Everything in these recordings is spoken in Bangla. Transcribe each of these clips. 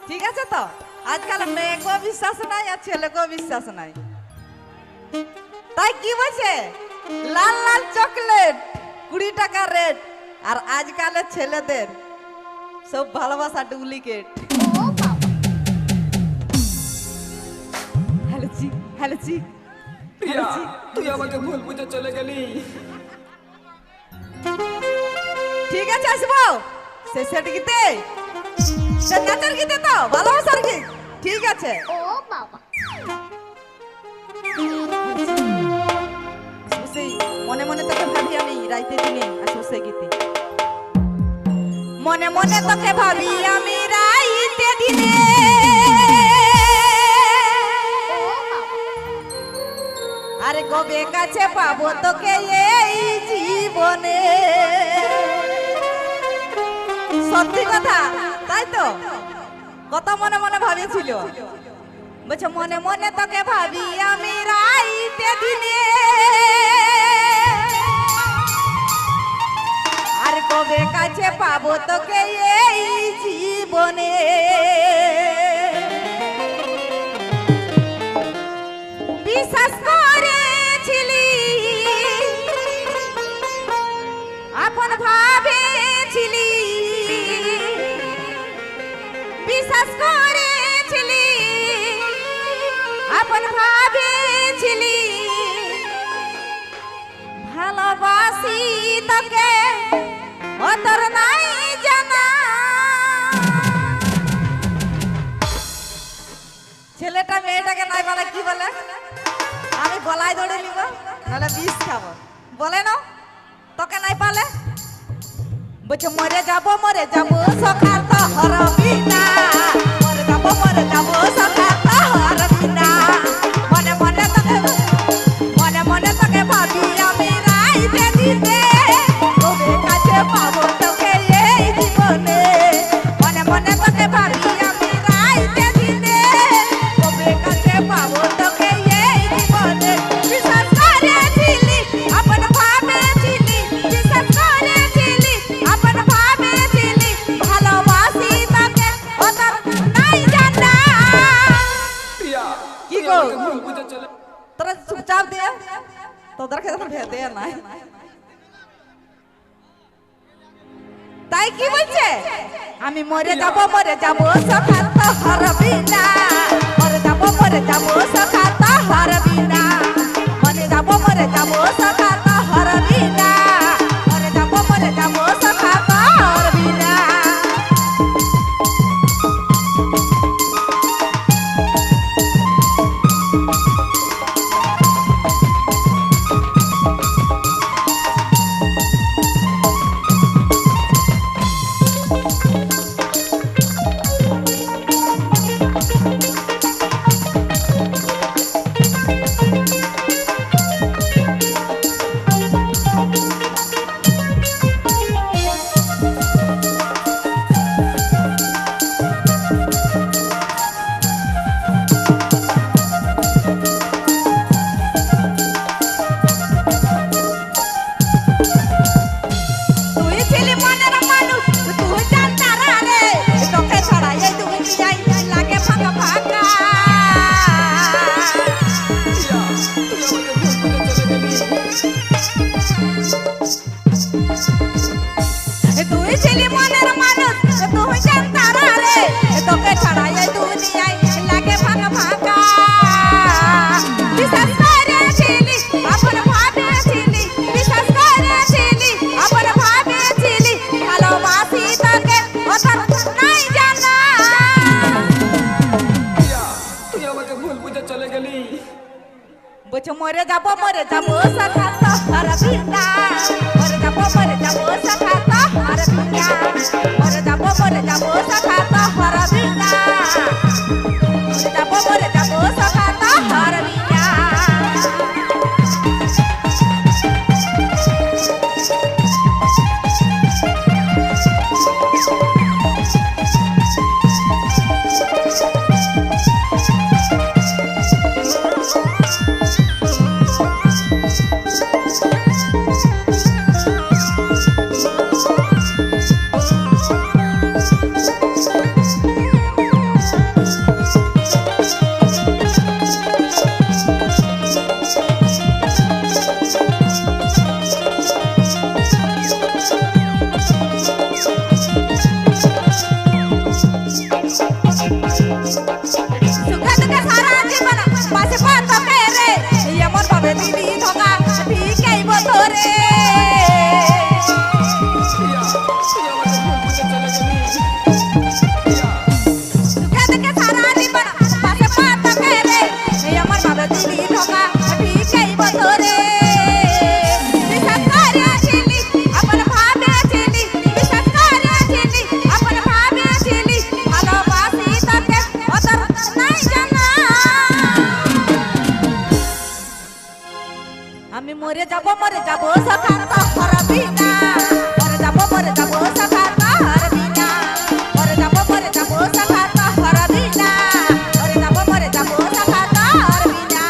ঠিক আছে তো আজকাল মেয়েকেও বিশ্বাস নাই আর ছেলেকেও বিশ্বাস নাই তাই কি বলছে লাল লাল চকলেট 20 টাকা রেট আর আজকালের ছেলেদের সব ভালোবাসা ডুপ্লিকেট হ্যালোজি হ্যালোজি প্রিয়া তুই আমাকে ভুল বুঝে চলে গেলি। ঠিক আছে আসবো শেষের গীতে নাচের গীতে তো ভালোবাসার গীত ঠিক আছে ও বাবা সেই মনে মনে তোকে ভাবি আমি রাইতে দিনে আসবো সেই গীতে মনে মনে তোকে ভাবি আমি রাইতে দিনে আরে কবে কাছে পাবো তোকে এই জীবনে সত্যি কথা তাই তো কত মনে মনে ভাবিছিল বলছে মনে মনে তোকে ভাবি আমি রাইতে দিনে আর কবে কাছে পাবো তোকে এই জীবনে বিশ্বাস করেছিলি আপন ভাবেছিলি বিশ্বাস করেছিলি আপন ভাবেছিলি ভালোবাসি তোকে ও তোর নাই জানা ছেলেটা মেয়েটাকে নাই বলে কি বলে আমি গলায় ধরে নিব নাহলে বিষ খাবো বলে না তোকে নাই পালে বলছে মরে যাব সখার তো হরবি না মরে যাব সখার তো হরবি না মনে মনে তোকে ভাবি আমি রাইতে দিতে তবে কাছে পাবো তোকে এই জীবনে মনে মনে তোকে ভাবি আমি রাইতে দিতে তবে কাছে পাবো তোকে এই জীবনে বিশ্বাস করেছিলি আপন ভাবেছিলি বিশ্বাস করেছিলি আপন ভাবেছিলি ভালোবাসি তোকে ও তোর নাই জানা প্রিয়া কি তুই গো? আমাকে ভুল বুঝে চলে তোরা চুপচাপ দে তোদের খেতে ভেদে নাই তাই কি বলছে আমি মরে যাব সখা তো হারবি না মরে যাব সখা তো হারবি না মরে যাব সখা তো হারবি না মরে যাব সখা তো হারবি না তুই ছিলি মনের মানুষ তুই জানতারা রে তোকে ছাড়া এই দুনিয়ায় লাগে ফাঁকা ফাঁকা প্রিয়া তুই আমাকে ভুল বুঝে চলে গেলি। তুই ছিলি মনের মানুষ তুই জানতারা রে তোকে ছাড়া এই দুনিয়ায় লাগে ফাঁকা ফাঁকা বিশ্বাস করেছিলি আপন ভাবেছিলি বিশ্বাস করেছিলি আপন ভাবেছিলি ভালোবাসি তোকে ও তোর নাই জানা প্রিয়া তুই আমাকে ভুল বুঝে চলে গেলি। বলছে মরে যাব সখা তো হারবি না মরে যাব সখা তো হারবি না মরে যাব সখা তো হারবি না মরে যাব সখা তো হারবি না সুখে দুঃখে সারা জীবন বাসে পাতকে রে এমন ভাবে দিলি ধোকা ঠিকই বধরে প্রিয়া তুই আমাকে ভুল বুঝে চলে গেলি প্রিয়া সুখে দুঃখে সারা জীবন বাসে পাতকে রে এমন ভাবে দিলি ধোকা ঠিকই বধরে বিশ্বাস করেছিলি আপন ভাবেছিলি বিশ্বাস করেছিলি আপন ভাবেছিলি ভালোবাসি তোকে অতর নাই জানা আমি মরে যাব সখা তো হরবি না মরে যাব সখা তো হরবি না মরে যাব সখা তো হরবি না মরে যাব সখা তো হরবি না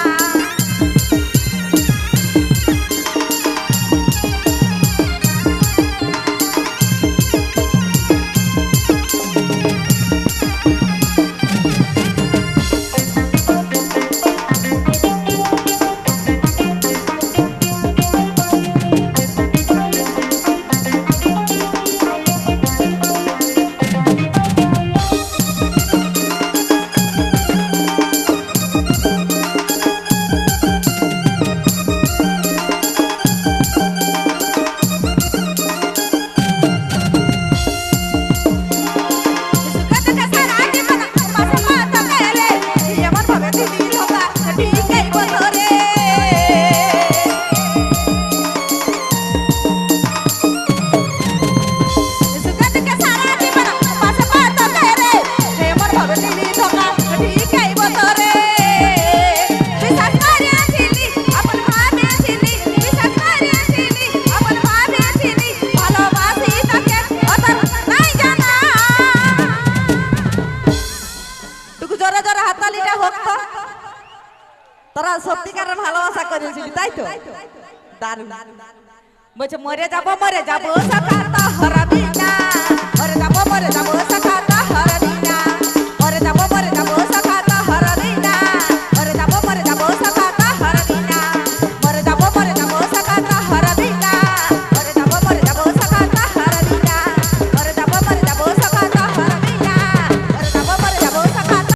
তোরা সত্যিকারের ভালোবাসা করেছিলি তাই তো দারুণ বলছে মরে যাব সখা তো হরবি না মরে যাব সখা তো হরবি